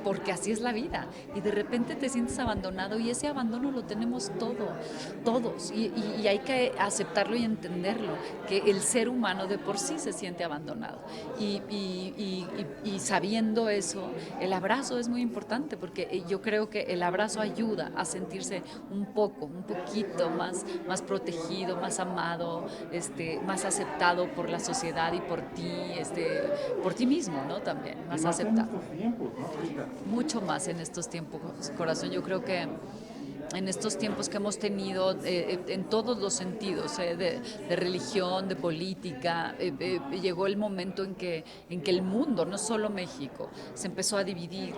porque así es la vida, y de repente te sientes abandonado y ese abandono lo tenemos todos, y hay que aceptarlo y entenderlo, que el ser humano de por sí se siente abandonado, y sabiendo eso, el abrazo es muy importante, porque yo creo que el abrazo ayuda a sentirse un poquito más protegido, más amado, más aceptado por la sociedad y por ti mismo, ¿no? También, más aceptado.
En estos tiempos, ¿no? Ahorita.
Mucho más en estos tiempos, corazón. Yo creo que en estos tiempos que hemos tenido en todos los sentidos, de religión, de política, llegó el momento en que el mundo, no solo México, se empezó a dividir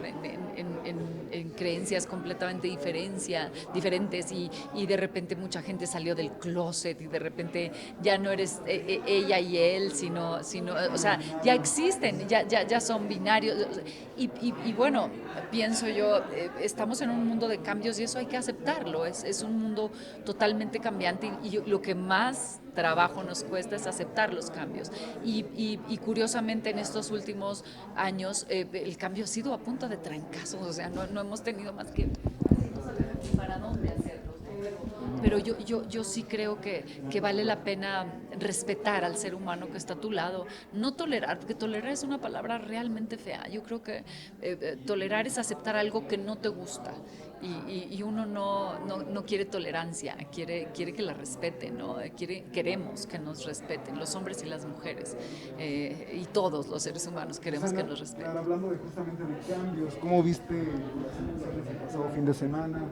en creencias completamente diferentes y de repente mucha gente salió del closet y de repente ya no eres ella y él, sino o sea, ya existen, ya son binarios y bueno, pienso yo, estamos en un mundo de cambios y eso hay que aceptarlo, es un mundo totalmente cambiante y lo que más trabajo nos cuesta es aceptar los cambios y curiosamente en estos últimos años el cambio ha sido a punta de trancazos, o sea, no hemos tenido más que para dónde hacerlo. Pero yo sí creo que vale la pena respetar al ser humano que está a tu lado, no tolerar, porque tolerar es una palabra realmente fea. Yo creo que tolerar es aceptar algo que no te gusta y uno no quiere tolerancia, quiere que la respeten, ¿no? Queremos que nos respeten, los hombres y las mujeres, y todos los seres humanos queremos que nos respeten.
Hablando justamente de cambios, ¿cómo viste las elecciones del pasado fin de semana?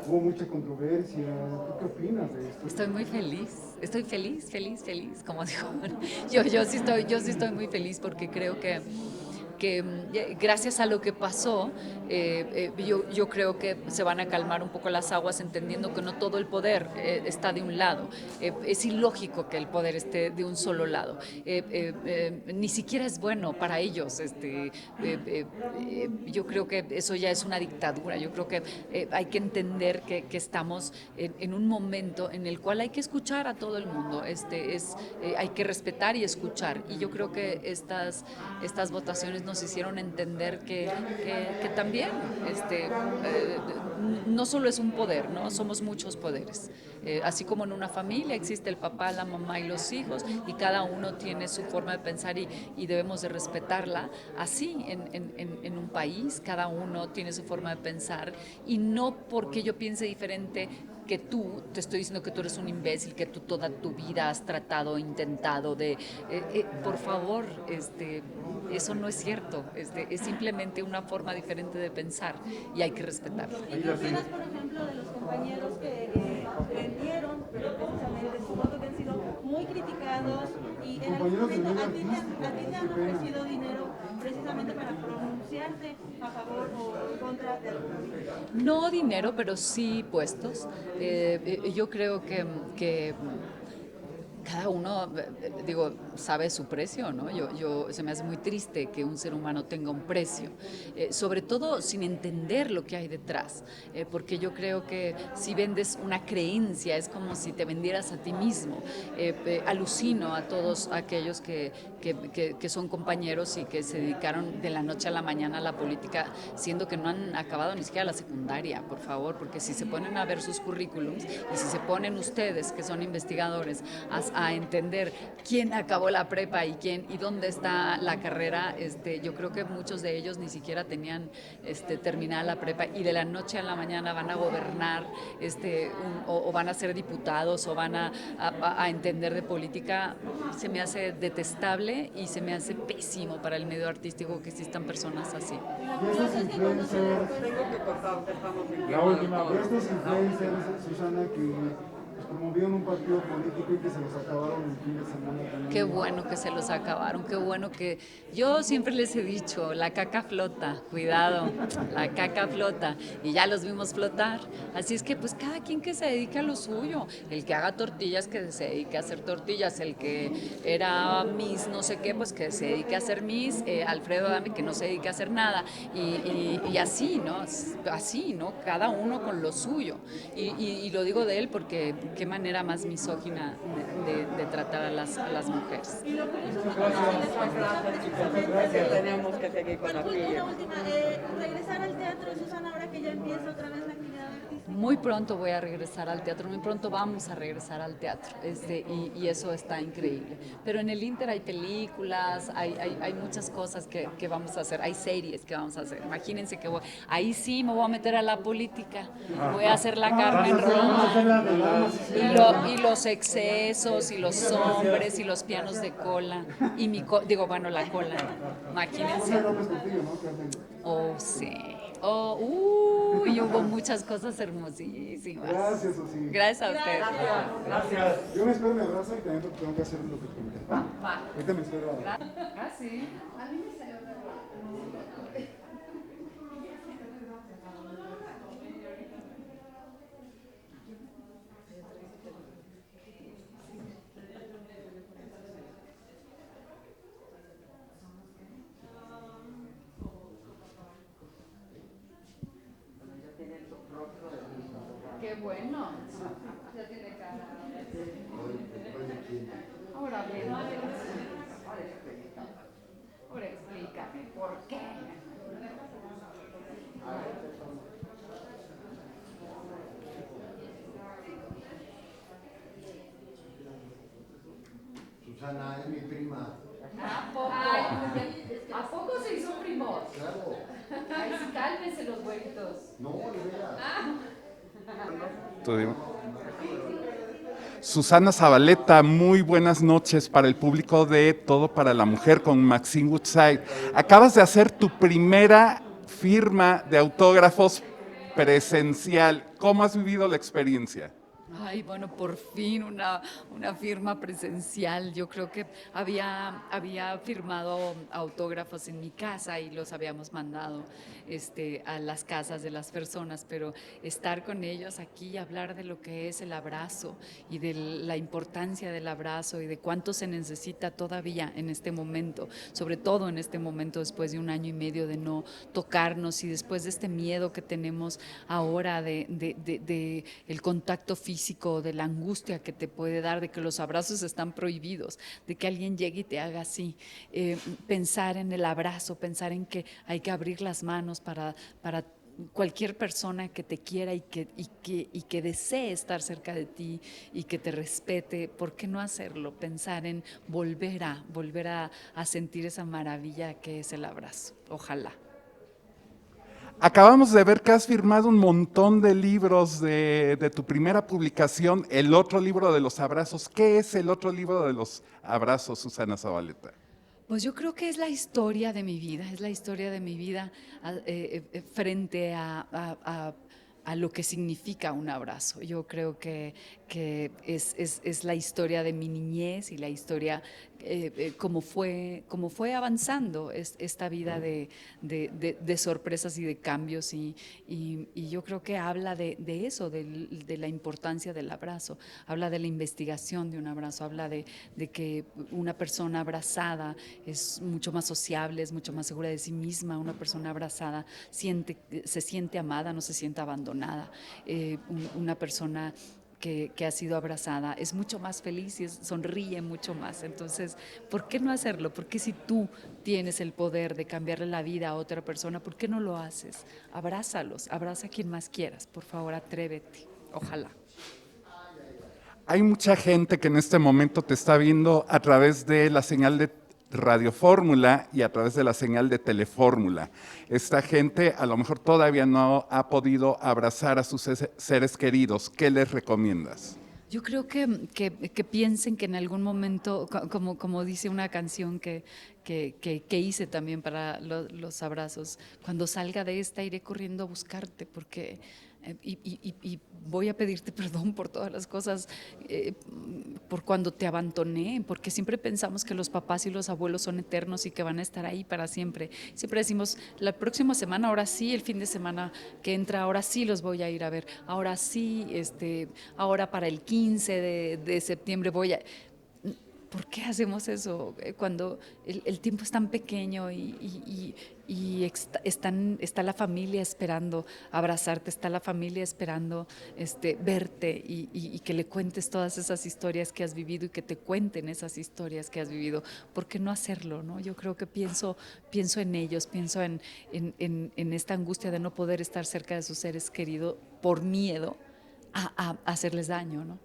Hubo mucha controversia. ¿Tú qué opinas de esto?
Estoy muy feliz, estoy feliz, como digo. Yo sí estoy muy feliz porque creo que gracias a lo que pasó, yo creo que se van a calmar un poco las aguas entendiendo que no todo el poder está de un lado. Es ilógico que el poder esté de un solo lado. Ni siquiera es bueno para ellos. Yo creo que eso ya es una dictadura. Yo creo que hay que entender que estamos en un momento en el cual hay que escuchar a todo el mundo. Hay que respetar y escuchar. Y yo creo que estas votaciones nos hicieron entender que también no solo es un poder, ¿no? Somos muchos poderes. Así como en una familia existe el papá, la mamá y los hijos y cada uno tiene su forma de pensar y debemos de respetarla. Así en un país cada uno tiene su forma de pensar y no porque yo piense diferente que tú, te estoy diciendo que tú eres un imbécil, que tú toda tu vida has tratado, intentado de... por favor, eso no es cierto, es simplemente una forma diferente de pensar y hay que respetarlo.
¿Y qué opinas, por ejemplo, de los compañeros que vendieron precisamente su voto, que han sido muy criticados y en algún momento a ti te han ofrecido dinero precisamente para pronunciarte a favor o en contra de algún político?
No dinero, pero sí puestos. Yo creo que cada uno, sabe su precio, ¿no? Se me hace muy triste que un ser humano tenga un precio, sobre todo sin entender lo que hay detrás, porque yo creo que si vendes una creencia es como si te vendieras a ti mismo. Alucino a todos aquellos que son compañeros y que se dedicaron de la noche a la mañana a la política, siendo que no han acabado ni siquiera la secundaria, por favor, porque si se ponen a ver sus currículums y si se ponen ustedes, que son investigadores, a entender quién acabó la prepa y dónde está la carrera, yo creo que muchos de ellos ni siquiera tenían terminada la prepa y de la noche a la mañana van a gobernar o van a ser diputados o van a entender de política. Se me hace detestable y se me hace pésimo para el medio artístico que existan personas así.
La última, estos influencers, Susana, que promovieron un partido político y que se los acabaron el fin de semana también.
Qué bueno que se los acabaron, qué bueno que... Yo siempre les he dicho, la caca flota, cuidado, la caca flota, y ya los vimos flotar. Así es que pues cada quien que se dedique a lo suyo, el que haga tortillas que se dedique a hacer tortillas, el que era Miss no sé qué, pues que se dedique a hacer Miss, Alfredo Adame que no se dedique a hacer nada, y así, ¿no? Así, ¿no? Cada uno con lo suyo. Y lo digo de él porque qué manera más misógina de tratar a las mujeres.
Y lo curioso es que
tenemos que seguir con la
fila. Una última, regresar al teatro, Susana, ahora que ya empieza otra vez la actividad artística.
Muy pronto voy a regresar al teatro, muy pronto vamos a regresar al teatro, y eso está increíble. Pero en el Inter hay películas, hay muchas cosas que vamos a hacer, hay series que vamos a hacer. Imagínense que ahí sí me voy a meter a la política, voy a hacer la Carmen Roma. Y los excesos, y los hombres, y los pianos de cola, y la cola, imagínense. Oh, sí. Oh, hubo muchas cosas hermosísimas.
Gracias, Susi.
Gracias a ustedes.
Gracias. Yo me espero mi abrazo y también tengo que hacer lo que comenté.
Va.
Ahorita me espero.
Sí.
A mí me salió
Qué bueno. Ya tiene cara. Ahora ven. Ahora explícame por qué.
Susana es mi prima.
¿A poco? ¿A poco se hizo primos?
Claro.
Ay, sí, cálmense los güeritos.
No, de veras.
Tú dime. Susana Zabaleta, muy buenas noches para el público de Todo para la Mujer con Maxine Woodside. Acabas de hacer tu primera firma de autógrafos presencial. ¿Cómo has vivido la experiencia?
Ay, bueno, por fin una firma presencial. Yo creo que había firmado autógrafos en mi casa y los habíamos mandado a las casas de las personas, pero estar con ellos aquí y hablar de lo que es el abrazo y de la importancia del abrazo y de cuánto se necesita todavía en este momento, sobre todo en este momento después de 1 año y medio de no tocarnos y después de este miedo que tenemos ahora de el contacto físico, de la angustia que te puede dar, de que los abrazos están prohibidos, de que alguien llegue y te haga así. Pensar en el abrazo, pensar en que hay que abrir las manos para cualquier persona que te quiera y que desee estar cerca de ti y que te respete. ¿Por qué no hacerlo? Pensar en volver a sentir esa maravilla que es el abrazo. Ojalá.
Acabamos de ver que has firmado un montón de libros de tu primera publicación, el otro libro de los abrazos. ¿Qué es el otro libro de los abrazos, Susana Zabaleta?
Pues yo creo que es la historia de mi vida, frente a lo que significa un abrazo. Yo creo que es la historia de mi niñez y la historia cómo fue avanzando esta vida de sorpresas y de cambios y yo creo que habla de eso, de la importancia del abrazo, habla de la investigación de un abrazo, habla de que una persona abrazada es mucho más sociable, es mucho más segura de sí misma, una persona abrazada se siente amada, no se siente abandonada, una persona que ha sido abrazada es mucho más feliz y sonríe mucho más. Entonces, ¿por qué no hacerlo? ¿Por qué si tú tienes el poder de cambiarle la vida a otra persona, por qué no lo haces? Abrázalos, abraza a quien más quieras, por favor, atrévete, ojalá.
Hay mucha gente que en este momento te está viendo a través de la señal de Radio Fórmula y a través de la señal de Telefórmula. Esta gente a lo mejor todavía no ha podido abrazar a sus seres queridos. ¿Qué les recomiendas?
Yo creo que piensen que en algún momento, como dice una canción que hice también para los abrazos, cuando salga de esta iré corriendo a buscarte porque y voy a pedirte perdón por todas las cosas, por cuando te abandoné, porque siempre pensamos que los papás y los abuelos son eternos y que van a estar ahí para siempre. Siempre decimos, la próxima semana, ahora sí, el fin de semana que entra, ahora sí los voy a ir a ver, ahora sí, ahora para el 15 de septiembre voy a... ¿Por qué hacemos eso cuando el tiempo es tan pequeño y está la familia esperando abrazarte, está la familia esperando verte y que le cuentes todas esas historias que has vivido y que te cuenten esas historias que has vivido? ¿Por qué no hacerlo, no? Yo creo que pienso en ellos, pienso en esta angustia de no poder estar cerca de sus seres queridos por miedo a hacerles daño, ¿no?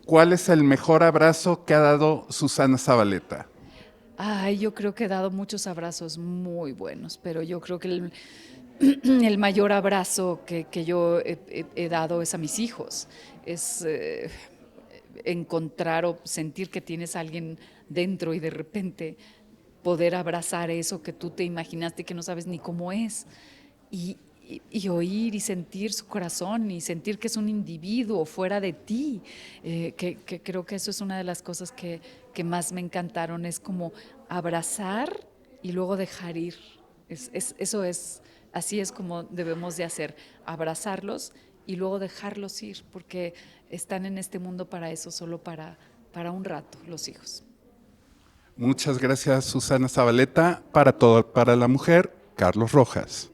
¿Cuál es el mejor abrazo que ha dado Susana Zabaleta?
Ay, yo creo que he dado muchos abrazos muy buenos, pero yo creo que el mayor abrazo que yo he dado es a mis hijos. Es encontrar o sentir que tienes a alguien dentro y de repente poder abrazar eso que tú te imaginaste que no sabes ni cómo es. y oír y sentir su corazón y sentir que es un individuo fuera de ti, que creo que eso es una de las cosas que más me encantaron, es como abrazar y luego dejar ir. Eso es, así es como debemos de hacer, abrazarlos y luego dejarlos ir, porque están en este mundo para eso, solo para un rato, los hijos.
Muchas gracias, Susana Zabaleta. Para la mujer, Carlos Rojas.